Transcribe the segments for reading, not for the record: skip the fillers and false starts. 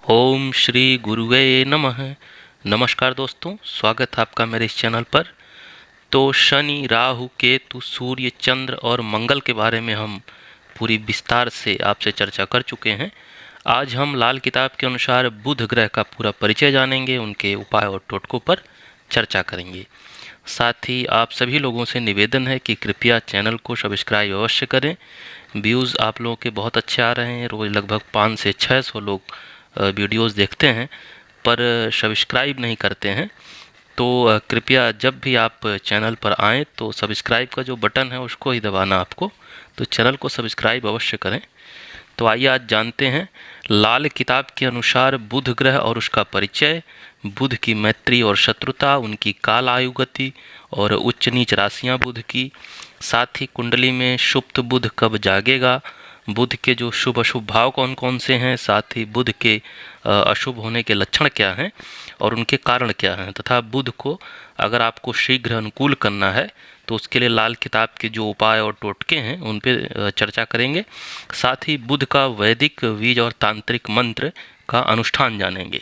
ओम श्री गुरुवे नमः। नमस्कार दोस्तों, स्वागत है आपका मेरे इस चैनल पर। तो शनि, राहु, केतु, सूर्य, चंद्र और मंगल के बारे में हम पूरी विस्तार से आपसे चर्चा कर चुके हैं। आज हम लाल किताब के अनुसार बुध ग्रह का पूरा परिचय जानेंगे, उनके उपाय और टोटकों पर चर्चा करेंगे। साथ ही आप सभी लोगों से निवेदन है कि कृपया चैनल को सब्सक्राइब अवश्य करें। व्यूज़ आप लोगों के बहुत अच्छे आ रहे हैं, रोज़ लगभग 500 से 600 लोग वीडियोस देखते हैं पर सब्सक्राइब नहीं करते हैं। तो कृपया जब भी आप चैनल पर आएँ तो सब्सक्राइब का जो बटन है उसको ही दबाना आपको, तो चैनल को सब्सक्राइब अवश्य करें। तो आइए आज जानते हैं लाल किताब के अनुसार बुध ग्रह और उसका परिचय, बुध की मैत्री और शत्रुता, उनकी काल आयु गति और उच्च नीच राशियां बुध की, साथ ही कुंडली में सुप्त बुध कब जागेगा, बुध के जो शुभ अशुभ भाव कौन कौन से हैं, साथ ही बुध के अशुभ होने के लक्षण क्या हैं और उनके कारण क्या हैं, तथा बुध को अगर आपको शीघ्र अनुकूल करना है तो उसके लिए लाल किताब के जो उपाय और टोटके हैं उन पे चर्चा करेंगे। साथ ही बुध का वैदिक, बीज और तांत्रिक मंत्र का अनुष्ठान जानेंगे।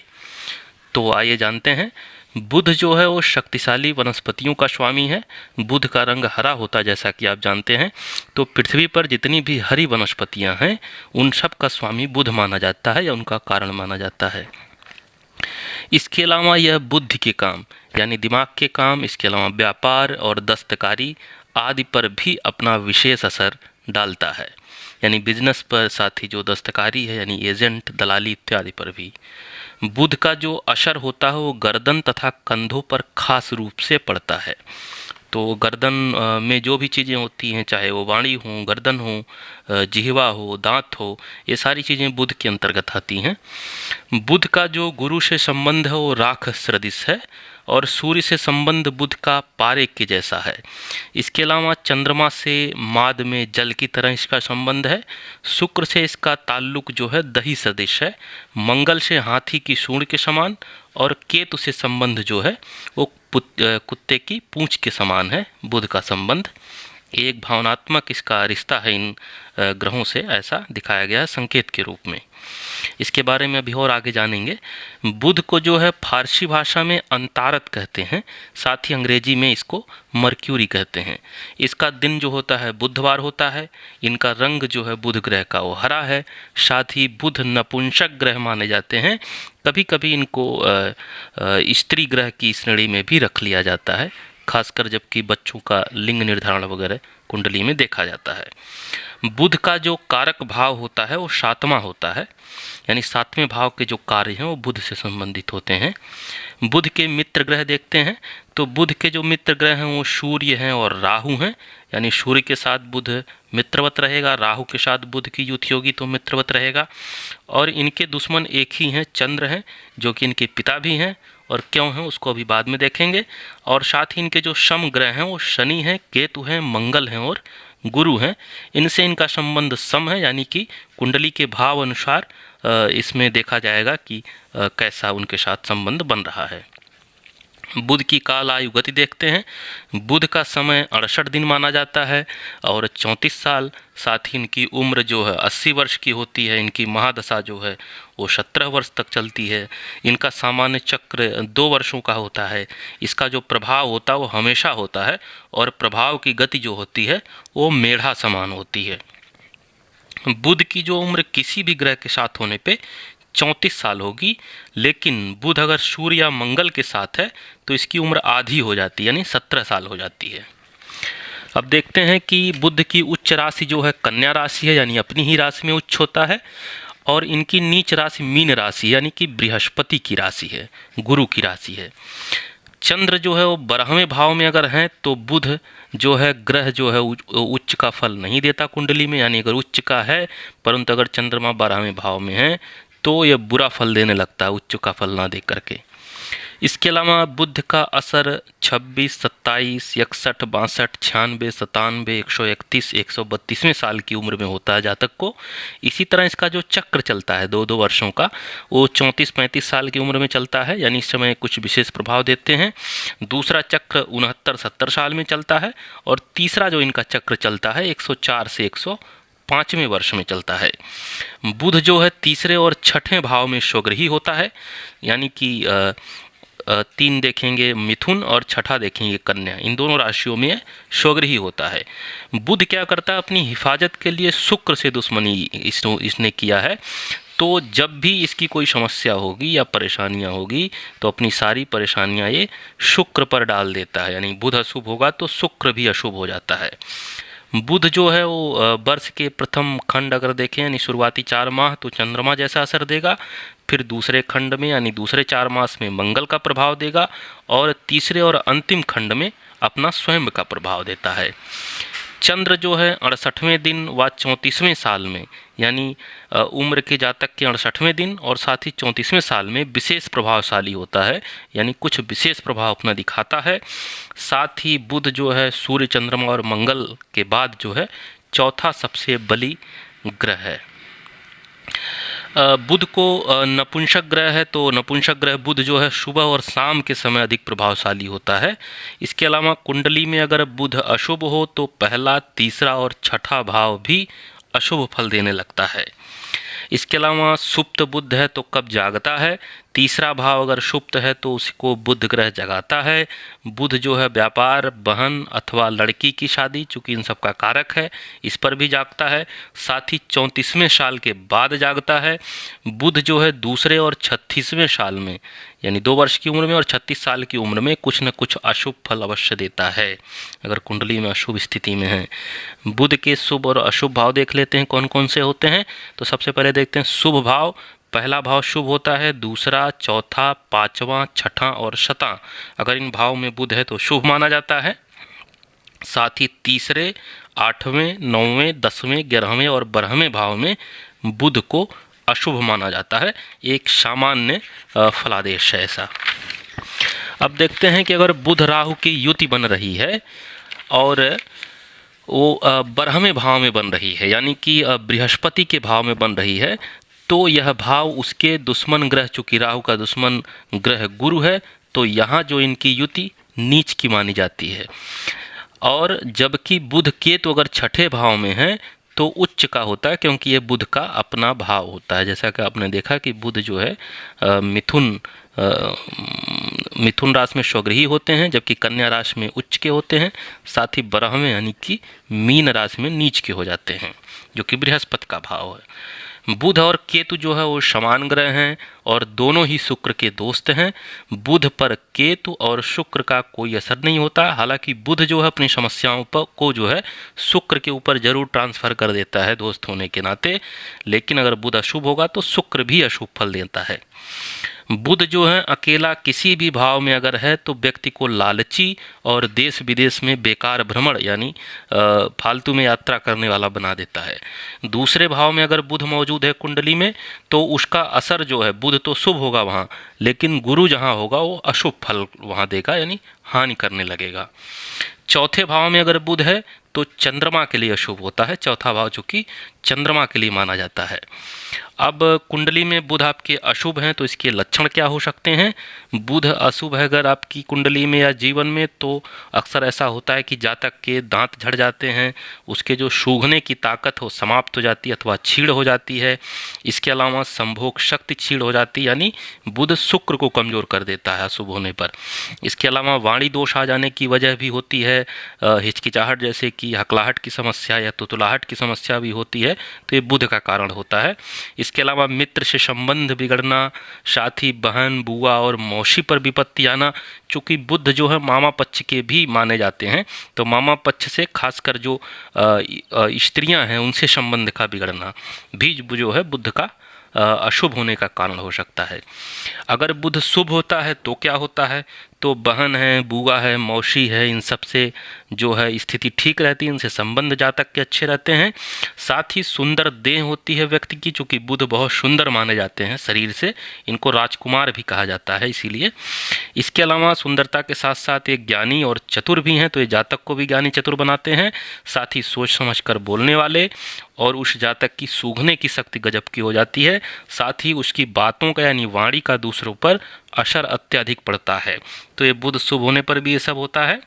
तो आइए जानते हैं। बुध जो है वो शक्तिशाली वनस्पतियों का स्वामी है। बुध का रंग हरा होता है, जैसा कि आप जानते हैं। तो पृथ्वी पर जितनी भी हरी वनस्पतियां हैं उन सब का स्वामी बुध माना जाता है या उनका कारण माना जाता है। इसके अलावा यह बुद्धि के काम यानी दिमाग के काम, इसके अलावा व्यापार और दस्तकारी आदि पर भी अपना विशेष असर डालता है, यानी बिजनेस पर, साथ ही जो दस्तकारी है यानी एजेंट, दलाली इत्यादि पर भी। बुध का जो असर होता है वो गर्दन तथा कंधों पर खास रूप से पड़ता है। तो गर्दन में जो भी चीज़ें होती हैं, चाहे वो वाणी हो, गर्दन हो, जिह्वा हो, दांत हो, ये सारी चीज़ें बुध के अंतर्गत आती हैं। बुध का जो गुरु से संबंध है वो राख सदृश है और सूर्य से संबंध बुध का पारे के जैसा है। इसके अलावा चंद्रमा से माद में जल की तरह इसका संबंध है। शुक्र से इसका ताल्लुक जो है दही सदृश है। मंगल से हाथी की सूंड के समान और केतु से संबंध जो है वो कुत्ते की पूंछ के समान है। बुध का संबंध एक भावनात्मक इसका रिश्ता है इन ग्रहों से, ऐसा दिखाया गया है संकेत के रूप में। इसके बारे में अभी और आगे जानेंगे। बुध को जो है फारसी भाषा में अंतारत कहते हैं, साथ ही अंग्रेजी में इसको मर्क्यूरी कहते हैं। इसका दिन जो होता है बुधवार होता है। इनका रंग जो है बुध ग्रह का वो हरा है। साथ ही बुध नपुंसक ग्रह माने जाते हैं। कभी कभी इनको स्त्री ग्रह की श्रेणी में भी रख लिया जाता है, खासकर जबकि बच्चों का लिंग निर्धारण वगैरह कुंडली में देखा जाता है। बुध का जो कारक भाव होता है वो सातवां होता है, यानी सातवें भाव के जो कार्य हैं वो बुध से संबंधित होते हैं। बुध के मित्र ग्रह देखते हैं तो बुध के जो मित्र ग्रह हैं वो सूर्य हैं और राहु हैं, यानी सूर्य के साथ बुध मित्रवत रहेगा, राहु के साथ बुध की युति होगी तो मित्रवत रहेगा। और इनके दुश्मन एक ही हैं, चंद्र हैं, जो कि इनके पिता भी हैं और क्यों हैं उसको अभी बाद में देखेंगे। और साथ ही इनके जो सम ग्रह हैं वो शनि हैं, केतु हैं, मंगल हैं और गुरु हैं। इनसे इनका संबंध सम है, यानी कि कुंडली के भाव अनुसार इसमें देखा जाएगा कि कैसा उनके साथ संबंध बन रहा है। बुध की काल आयु गति देखते हैं। बुध का समय 68 दिन माना जाता है और 34 साल। साथ ही इनकी उम्र जो है 80 वर्ष की होती है। इनकी महादशा जो है वो 17 वर्ष तक चलती है। इनका सामान्य चक्र 2 वर्षों का होता है। इसका जो प्रभाव होता है वो हमेशा होता है और प्रभाव की गति जो होती है वो मेढ़ा समान होती है। बुध की जो उम्र किसी भी ग्रह के साथ होने पे 34 साल होगी, लेकिन बुध अगर सूर्य या मंगल के साथ है तो इसकी उम्र आधी हो जाती है, यानी 17 साल हो जाती है। अब देखते हैं कि बुध की उच्च राशि जो है कन्या राशि है, यानी अपनी ही राशि में उच्च होता है। और इनकी नीच राशि मीन राशि यानी कि बृहस्पति की राशि है, गुरु की राशि है। चंद्र जो है वो 12वें भाव में अगर हैं तो बुध जो है ग्रह जो है उच्च का फल नहीं देता कुंडली में, यानी अगर उच्च का है परंतु अगर चंद्रमा 12वें भाव में है तो यह बुरा फल देने लगता है, उच्च का फल ना दे करके। इसके अलावा बुध का असर 26, 27, 61, 62, 96, 97, 131, 132वें साल की उम्र में होता है जातक को। इसी तरह इसका जो चक्र चलता है 2-2 वर्षों का वो 34-35 साल की उम्र में चलता है, यानी इस समय कुछ विशेष प्रभाव देते हैं। दूसरा चक्र 69-70 साल में चलता है और तीसरा जो इनका चक्र चलता है 104 से 105 5वें वर्ष में चलता है। बुध जो है तीसरे और छठे भाव में स्वग्रही होता है, यानी कि 3 देखेंगे मिथुन और छठा देखेंगे कन्या, इन दोनों राशियों में स्वग्रही होता है। बुध क्या करता है, अपनी हिफाजत के लिए शुक्र से दुश्मनी इसने किया है। तो जब भी इसकी कोई समस्या होगी या परेशानियां होगी तो अपनी सारी परेशानियां ये शुक्र पर डाल देता है, यानी बुध अशुभ होगा तो शुक्र भी अशुभ हो जाता है। बुध जो है वो वर्ष के प्रथम खंड अगर देखें यानी शुरुआती 4 माह तो चंद्रमा जैसा असर देगा, फिर दूसरे खंड में यानी दूसरे 4 मास में मंगल का प्रभाव देगा, और तीसरे और अंतिम खंड में अपना स्वयं का प्रभाव देता है। चंद्र जो है 68वें दिन व 34वें साल में, यानी उम्र के जातक के 68वें दिन और साथ ही 34वें साल में विशेष प्रभावशाली होता है, यानी कुछ विशेष प्रभाव अपना दिखाता है। साथ ही बुध जो है सूर्य, चंद्रमा और मंगल के बाद जो है चौथा सबसे बली ग्रह है। बुध को नपुंसक ग्रह है, तो नपुंसक ग्रह बुध जो है सुबह और शाम के समय अधिक प्रभावशाली होता है। इसके अलावा कुंडली में अगर बुध अशुभ हो तो पहला, तीसरा और छठा भाव भी अशुभ फल देने लगता है। इसके अलावा सुप्त बुध है तो कब जागता है, तीसरा भाव अगर सुप्त है तो उसको बुध ग्रह जगाता है। बुध जो है व्यापार, बहन अथवा लड़की की शादी, चूँकि इन सब का कारक है, इस पर भी जागता है। साथ ही 34वें साल के बाद जागता है। बुध जो है दूसरे और 36वें साल में, यानी 2 वर्ष की उम्र में और 36 साल की उम्र में कुछ न कुछ अशुभ फल अवश्य देता है अगर कुंडली में अशुभ स्थिति में है। बुध के शुभ और अशुभ भाव देख लेते हैं कौन कौन से होते हैं। तो सबसे पहले देखते हैं शुभ भाव। पहला भाव शुभ होता है, दूसरा, चौथा, 5वां, छठा और शता, अगर इन भाव में बुध है तो शुभ माना जाता है। साथ ही तीसरे, 8वें, 9वें, 10वें, 11वें और 12वें भाव में बुध को अशुभ माना जाता है। एक सामान्य फलादेश है ऐसा। अब देखते हैं कि अगर बुध राहु की युति बन रही है और वो 12वें भाव में बन रही है, यानी कि बृहस्पति के भाव में बन रही है, तो यह भाव उसके दुश्मन ग्रह, चूँकि राहु का दुश्मन ग्रह गुरु है, तो यहाँ जो इनकी युति नीच की मानी जाती है। और जबकि बुध केतु अगर छठे भाव में है तो उच्च का होता है, क्योंकि ये बुध का अपना भाव होता है। जैसा कि आपने देखा कि बुध जो है मिथुन राशि में स्वग्रही होते हैं, जबकि कन्या राशि में उच्च के होते हैं। साथ ही 12वें यानी कि मीन राशि में नीच के हो जाते हैं, जो कि बृहस्पति का भाव है। बुध और केतु जो है वो समान ग्रह हैं और दोनों ही शुक्र के दोस्त हैं। बुध पर केतु और शुक्र का कोई असर नहीं होता। हालांकि बुध जो है अपनी समस्याओं पर को जो है शुक्र के ऊपर जरूर ट्रांसफर कर देता है दोस्त होने के नाते, लेकिन अगर बुध अशुभ होगा तो शुक्र भी अशुभ फल देता है। बुध जो है अकेला किसी भी भाव में अगर है तो व्यक्ति को लालची और देश विदेश में बेकार भ्रमण यानी फालतू में यात्रा करने वाला बना देता है। दूसरे भाव में अगर बुध मौजूद है कुंडली में तो उसका असर जो है, बुध तो शुभ होगा वहाँ, लेकिन गुरु जहाँ होगा वो अशुभ फल वहाँ देगा, यानी हानि करने लगेगा। चौथे भाव में अगर बुध है तो चंद्रमा के लिए अशुभ होता है। चौथा भाव चूँकि चंद्रमा के लिए माना जाता है। अब कुंडली में बुध आपके अशुभ हैं तो इसके लक्षण क्या हो सकते हैं। बुध अशुभ है अगर आपकी कुंडली में या जीवन में तो अक्सर ऐसा होता है कि जातक के दांत झड़ जाते हैं, उसके जो सूंघने की ताकत हो समाप्त हो जाती है अथवा छीड़ हो जाती है। इसके अलावा संभोग शक्ति छीड़ हो जाती है, यानी बुध शुक्र को कमज़ोर कर देता है अशुभ होने पर। इसके अलावा वाणी दोष आ जाने की वजह भी होती है, हिचकिचाहट जैसे कि हकलाहट की समस्या या तुतलाहट की समस्या भी होती है, तो ये बुध का कारण होता है। इसके अलावा मित्र से संबंध बिगड़ना, साथ ही बहन, बुआ और मौसी पर विपत्ति आना। चूँकि बुध जो है मामा पक्ष के भी माने जाते हैं, तो मामा पक्ष से खासकर जो स्त्रियां हैं उनसे संबंध का बिगड़ना भी जो है बुध का अशुभ होने का कारण हो सकता है। अगर बुध शुभ होता है तो क्या होता है, तो बहन है, बुआ है, मौसी है, इन सब से जो है स्थिति ठीक रहती है, इनसे संबंध जातक के अच्छे रहते हैं। साथ ही सुंदर देह होती है व्यक्ति की, चूँकि बुध बहुत सुंदर माने जाते हैं शरीर से, इनको राजकुमार भी कहा जाता है इसीलिए। इसके अलावा सुंदरता के साथ साथ एक ज्ञानी और चतुर भी हैं, तो ये जातक को भी ज्ञानी चतुर बनाते हैं। साथ ही सोच समझ कर बोलने वाले, और उस जातक की सूंघने की शक्ति गजब की हो जाती है। साथ ही उसकी बातों का यानी वाणी का दूसरों पर असर अत्यधिक पड़ता है। तो ये बुध शुभ होने पर भी ये सब होता है।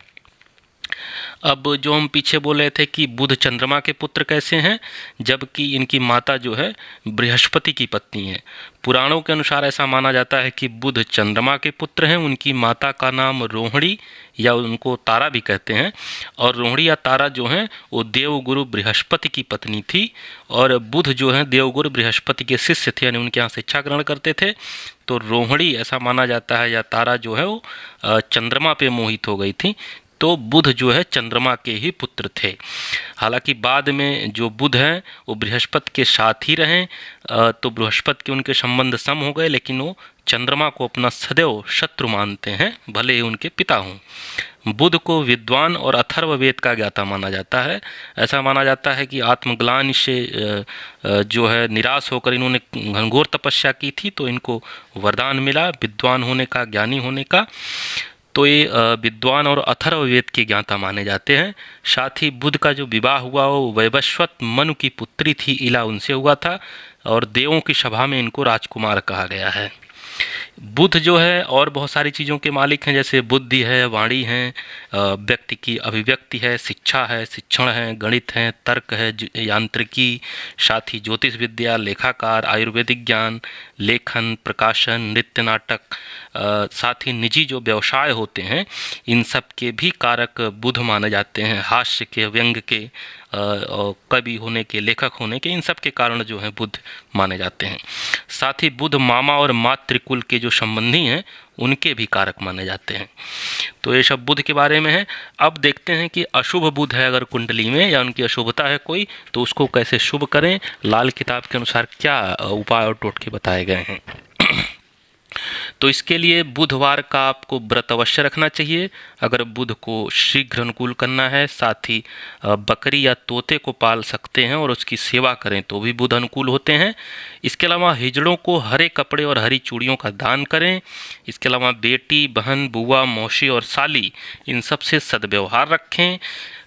अब जो हम पीछे बोले थे कि बुध चंद्रमा के पुत्र कैसे हैं, जबकि इनकी माता जो है बृहस्पति की पत्नी है। पुराणों के अनुसार ऐसा माना जाता है कि बुध चंद्रमा के पुत्र हैं। उनकी माता का नाम रोहिणी या उनको तारा भी कहते हैं, और रोहिणी या तारा जो हैं वो देवगुरु बृहस्पति की पत्नी थी। और बुध जो है देवगुरु बृहस्पति के शिष्य थे, यानी उनके यहाँ शिक्षा ग्रहण करते थे। तो रोहिणी ऐसा माना जाता है या तारा जो है वो चंद्रमा पे मोहित हो गई थी। तो बुध जो है चंद्रमा के ही पुत्र थे। हालांकि बाद में जो बुध हैं वो बृहस्पति के साथ ही रहे, तो बृहस्पति के उनके संबंध सम हो गए, लेकिन वो चंद्रमा को अपना सदैव शत्रु मानते हैं, भले ही उनके पिता हों। बुध को विद्वान और अथर्ववेद का ज्ञाता माना जाता है। ऐसा माना जाता है कि आत्मग्लानि से जो है निराश होकर इन्होंने घनघोर तपस्या की थी, तो इनको वरदान मिला विद्वान होने का, ज्ञानी होने का। तो ये विद्वान और अथर्ववेद के ज्ञाता माने जाते हैं। साथ ही बुध का जो विवाह हुआ वो वैवस्वत मनु की पुत्री थी इला, उनसे हुआ था, और देवों की सभा में इनको राजकुमार कहा गया है। बुध जो है और बहुत सारी चीज़ों के मालिक हैं, जैसे बुद्धि है, वाणी है, व्यक्ति की अभिव्यक्ति है, शिक्षा है, शिक्षण है, गणित है, तर्क है, यांत्रिकी, साथ ही ज्योतिष विद्या, लेखाकार, आयुर्वेदिक ज्ञान, लेखन, प्रकाशन, नृत्य, नाटक, साथ ही निजी जो व्यवसाय होते हैं इन सब के भी कारक बुध माने जाते हैं। हास्य के, व्यंग के, कवि होने के, लेखक होने के, इन सब के कारण जो है बुध माने जाते हैं। साथ ही बुध मामा और मातृकुल के जो संबंधी हैं उनके भी कारक माने जाते हैं। तो ये सब बुध के बारे में है। अब देखते हैं कि अशुभ बुध है अगर कुंडली में या उनकी अशुभता है कोई, तो उसको कैसे शुभ करें। लाल किताब के अनुसार क्या उपाय और टोटके बताए गए हैं। तो इसके लिए बुधवार का आपको व्रत अवश्य रखना चाहिए अगर बुध को शीघ्र अनुकूल करना है। साथ ही बकरी या तोते को पाल सकते हैं और उसकी सेवा करें तो भी बुध अनुकूल होते हैं। इसके अलावा हिजड़ों को हरे कपड़े और हरी चूड़ियों का दान करें। इसके अलावा बेटी, बहन, बुआ, मौसी और साली इन सब से सद्व्यवहार रखें,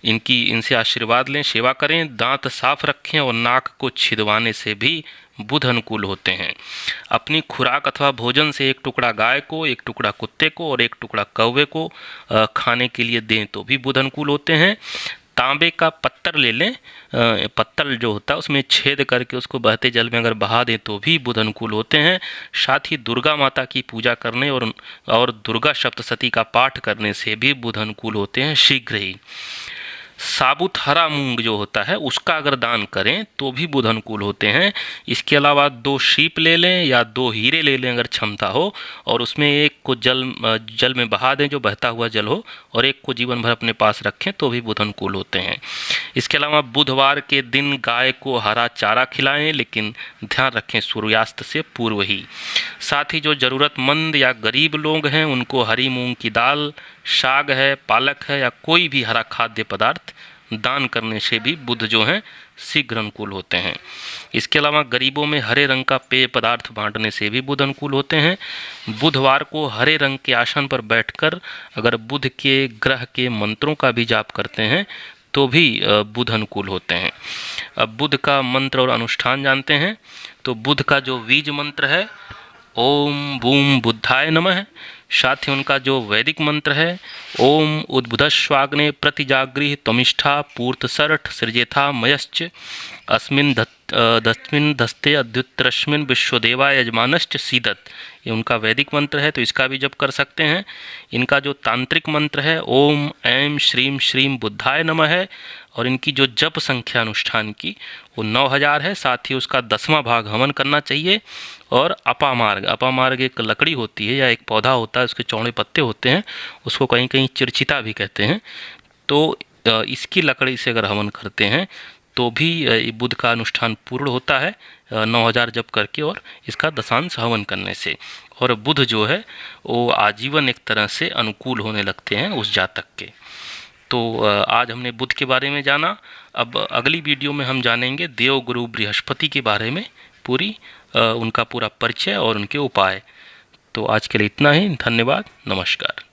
इनसे आशीर्वाद लें, सेवा करें। दांत साफ रखें और नाक को छिदवाने से भी बुध अनुकूल होते हैं। अपनी खुराक अथवा भोजन से एक टुकड़ा गाय को, एक टुकड़ा कुत्ते को और एक टुकड़ा कौवे को खाने के लिए दें तो भी बुध अनुकूल होते हैं। तांबे का पत्थर ले लें, पत्तल जो होता है उसमें छेद करके उसको बहते जल में अगर बहा दें तो भी बुध अनुकूल होते हैं। साथ ही दुर्गा माता की पूजा करने और दुर्गा सप्तशती का पाठ करने से भी बुध अनुकूल होते हैं शीघ्र ही। साबुत हरा मूंग जो होता है उसका अगर दान करें तो भी बुध अनुकूल होते हैं। इसके अलावा 2 सीप ले लें या 2 हीरे ले लें अगर क्षमता हो, और उसमें एक को जल में बहा दें जो बहता हुआ जल हो, और एक को जीवन भर अपने पास रखें तो भी बुध अनुकूल होते हैं। इसके अलावा बुधवार के दिन गाय को हरा चारा खिलाएं, लेकिन ध्यान रखें सूर्यास्त से पूर्व ही। साथ ही जो ज़रूरतमंद या गरीब लोग हैं उनको हरी मूंग की दाल, साग है, पालक है या कोई भी हरा खाद्य पदार्थ दान करने से भी बुध जो हैं शीघ्र अनुकूल होते हैं। इसके अलावा गरीबों में हरे रंग का पेय पदार्थ बांटने से भी बुध अनुकूल होते हैं। बुधवार को हरे रंग के आसन पर बैठकर अगर बुध के ग्रह के मंत्रों का भी जाप करते हैं तो भी बुध अनुकूल होते हैं। अब बुध का मंत्र और अनुष्ठान जानते हैं। तो बुध का जो बीज मंत्र है ओम बूम बुद्धाय नमः। साथ ही उनका जो वैदिक मंत्र है ओम उद्बुधस्वाग्ने प्रतिजागृह त्वमिष्ठा पूर्तसरठ सृजेथा मयश्च अस्मिन् दस्मिन् दस्ते अद्युत्रस्मिन् विश्वदेवा यजमानश्च सीदत। ये उनका वैदिक मंत्र है तो इसका भी जप कर सकते हैं। इनका जो तांत्रिक मंत्र है ओम ऐं श्रीं श्रीं बुद्धाय नमः है, और इनकी जो जप संख्या अनुष्ठान की वो 9000 है। साथ ही उसका 10वां भाग हवन करना चाहिए। और अपामार्ग एक लकड़ी होती है या एक पौधा होता है, उसके चौड़े पत्ते होते हैं, उसको कहीं कहीं चिरचिता भी कहते हैं। तो इसकी लकड़ी से अगर हवन करते हैं तो भी बुध का अनुष्ठान पूर्ण होता है 9000 जप करके और इसका दशांश हवन करने से। और बुध जो है वो आजीवन एक तरह से अनुकूल होने लगते हैं उस जातक के। तो आज हमने बुध के बारे में जाना। अब अगली वीडियो में हम जानेंगे देवगुरु बृहस्पति के बारे में, उनका पूरा परिचय और उनके उपाय। तो आज के लिए इतना ही। धन्यवाद, नमस्कार।